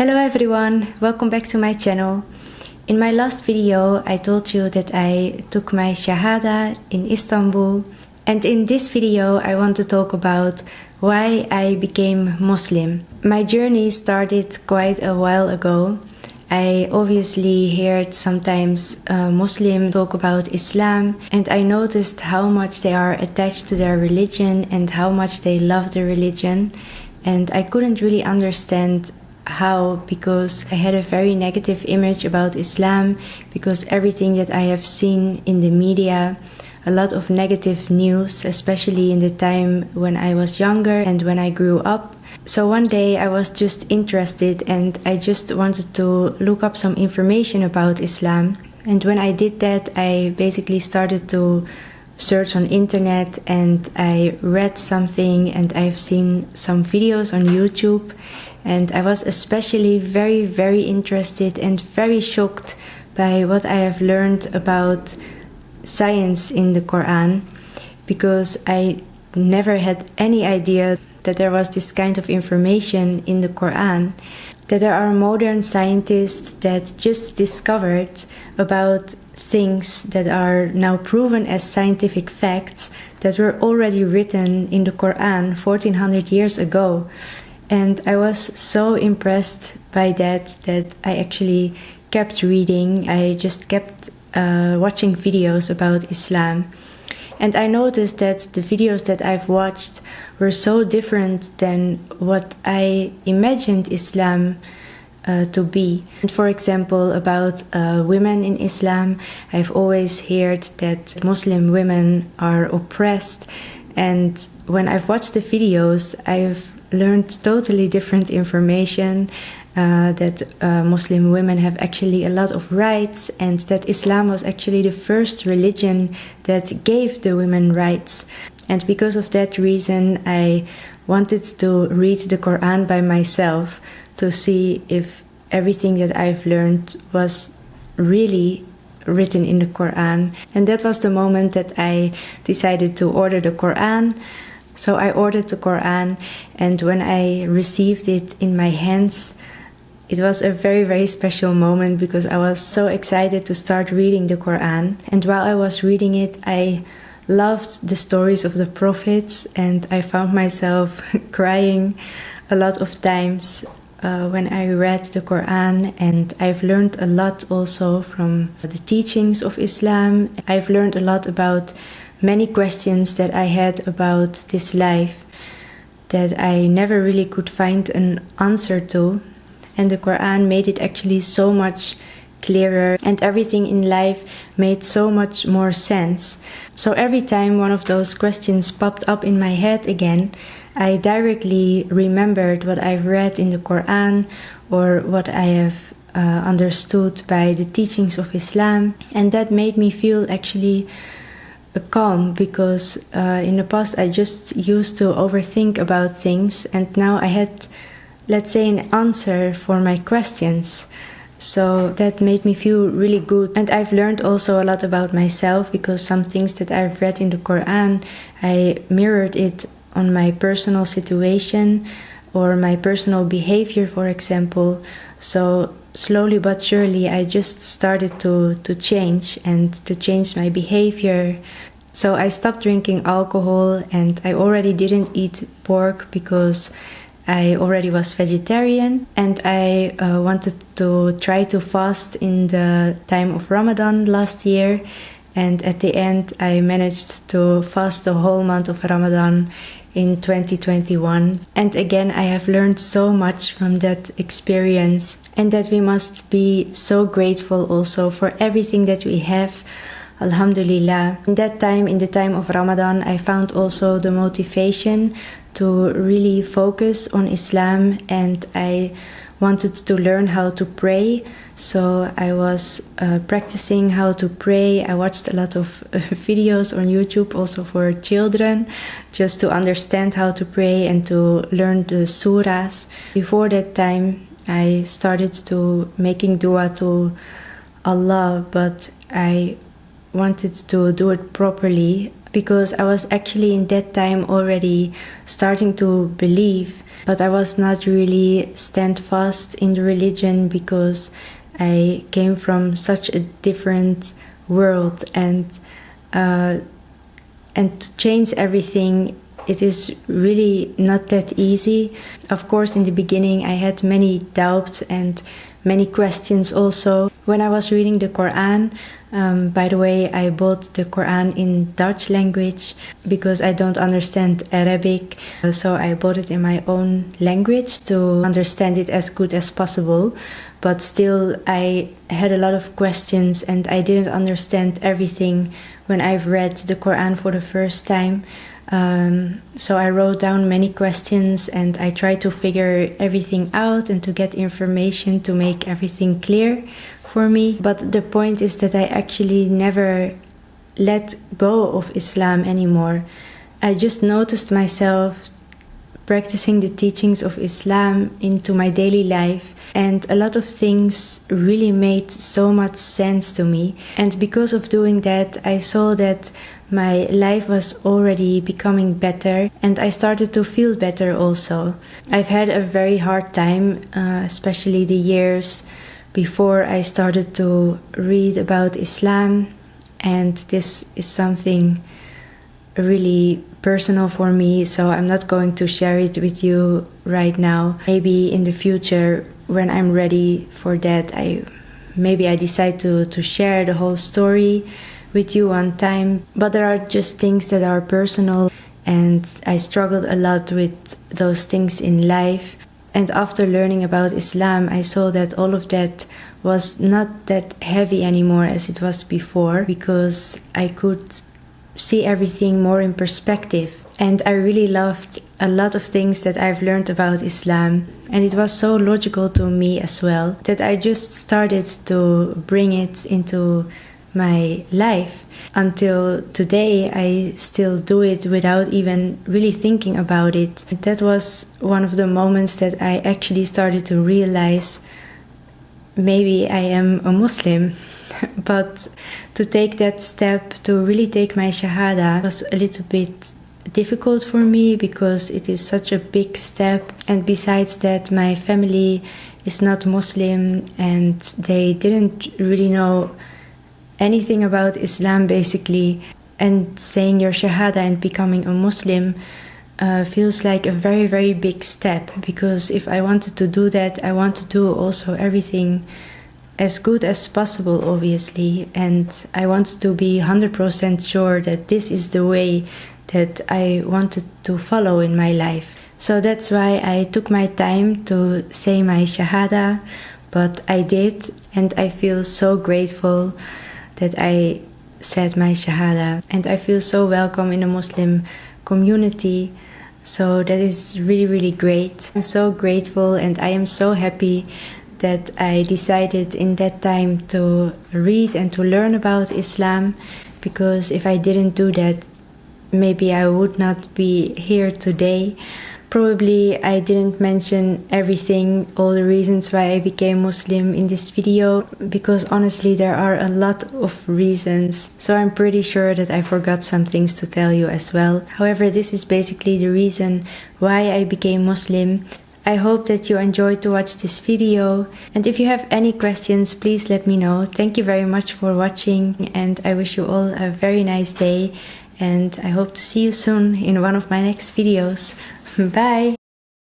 Hello everyone, welcome back to my channel. In my last video I told you that I took my Shahada in Istanbul, and in this video I want to talk about why I became Muslim. My journey started quite a while ago. I obviously heard sometimes Muslims talk about Islam, and I noticed how much they are attached to their religion and how much they love the religion, and I couldn't really understand how, because I had a very negative image about Islam, because everything that I have seen in the media, a lot of negative news, especially in the time when I was younger and when I grew up. So one day I was just interested and I just wanted to look up some information about Islam. And when I did that, I basically started to search on internet and I read something and I've seen some videos on YouTube. And I was especially very interested and very shocked by what I have learned about science in the Qur'an, because I never had any idea that there was this kind of information in the Qur'an, that there are modern scientists that just discovered about things that are now proven as scientific facts that were already written in the Qur'an 1400 years ago. And I was so impressed by that I actually kept reading. I just kept watching videos about Islam. And I noticed that the videos that I've watched were so different than what I imagined Islam to be. And for example, about women in Islam, I've always heard that Muslim women are oppressed. And when I've watched the videos, I've learned totally different information, that Muslim women have actually a lot of rights, and that Islam was actually the first religion that gave the women rights. And because of that reason, I wanted to read the Quran by myself to see if everything that I've learned was really written in the Quran. And that was the moment that I decided to order the Quran. So I ordered the Quran, and when I received it in my hands, it was a very special moment, because I was so excited to start reading the Quran. And while I was reading it, I loved the stories of the prophets, and I found myself crying a lot of times when I read the Quran. And I've learned a lot also from the teachings of Islam. I've learned a lot about many questions that I had about this life that I never really could find an answer to. And the Quran made it actually so much clearer, and everything in life made so much more sense. So every time one of those questions popped up in my head again, I directly remembered what I've read in the Quran or what I have understood by the teachings of Islam. And that made me feel actually calm, because in the past I just used to overthink about things, and now I had, let's say, an answer for my questions. So that made me feel really good. And I've learned also a lot about myself, because some things that I've read in the Quran, I mirrored it on my personal situation or my personal behavior, for example. So slowly but surely I just started to change and to change my behavior. So I stopped drinking alcohol, and I already didn't eat pork because I already was vegetarian, and I wanted to try to fast in the time of Ramadan last year. And at the end I managed to fast the whole month of Ramadan in 2021. And again, I have learned so much from that experience, and that we must be so grateful also for everything that we have. Alhamdulillah. In that time, in the time of Ramadan, I found also the motivation to really focus on Islam, and I wanted to learn how to pray. So I was practicing how to pray. I watched a lot of videos on YouTube also for children, just to understand how to pray and to learn the surahs. Before that time, I started to making dua to Allah, but I wanted to do it properly. because I was actually in that time already starting to believe, but I was not really stand fast in the religion because I came from such a different world, and to change everything, it is really not that easy. Of course, in the beginning I had many doubts and many questions also. When I was reading the Qur'an, by the way, I bought the Qur'an in Dutch language because I don't understand Arabic, so I bought it in my own language to understand it as good as possible. But still, I had a lot of questions and I didn't understand everything when I've read the Qur'an for the first time. So I wrote down many questions and I tried to figure everything out and to get information to make everything clear for me. But the point is that I actually never let go of Islam anymore. I just noticed myself practicing the teachings of Islam into my daily life, and a lot of things really made so much sense to me. And because of doing that, I saw that my life was already becoming better and I started to feel better also. I've had a very hard time, especially the years before I started to read about Islam, and this is something really personal for me, so I'm not going to share it with you right now. Maybe in the future, when I'm ready for that, maybe I decide to share the whole story with you one time. But there are just things that are personal, and I struggled a lot with those things in life. And after learning about Islam, I saw that all of that was not that heavy anymore as it was before, because I could see everything more in perspective. And I really loved a lot of things that I've learned about Islam, and it was so logical to me as well that I just started to bring it into my life. Until today, I still do it without even really thinking about it. That was one of the moments that I actually started to realize maybe I am a Muslim. But to take that step, to really take my Shahada, was a little bit difficult for me because it is such a big step. And besides that, my family is not Muslim and they didn't really know anything about Islam basically. And saying your Shahada and becoming a Muslim feels like a very, very big step, because if I wanted to do that, I want to do also everything as good as possible, obviously, and I wanted to be 100% sure that this is the way that I wanted to follow in my life. So that's why I took my time to say my Shahada, but I did, and I feel so grateful that I said my Shahada, and I feel so welcome in the Muslim community. So that is really, really great. I'm so grateful, and I am so happy that I decided in that time to read and to learn about Islam, because if I didn't do that, maybe I would not be here today. Probably I didn't mention everything, all the reasons why I became Muslim in this video, because honestly there are a lot of reasons. So I'm pretty sure that I forgot some things to tell you as well. However, this is basically the reason why I became Muslim. I hope that you enjoyed to watch this video, and if you have any questions, please let me know. Thank you very much for watching, and I wish you all a very nice day, and I hope to see you soon in one of my next videos. Bye!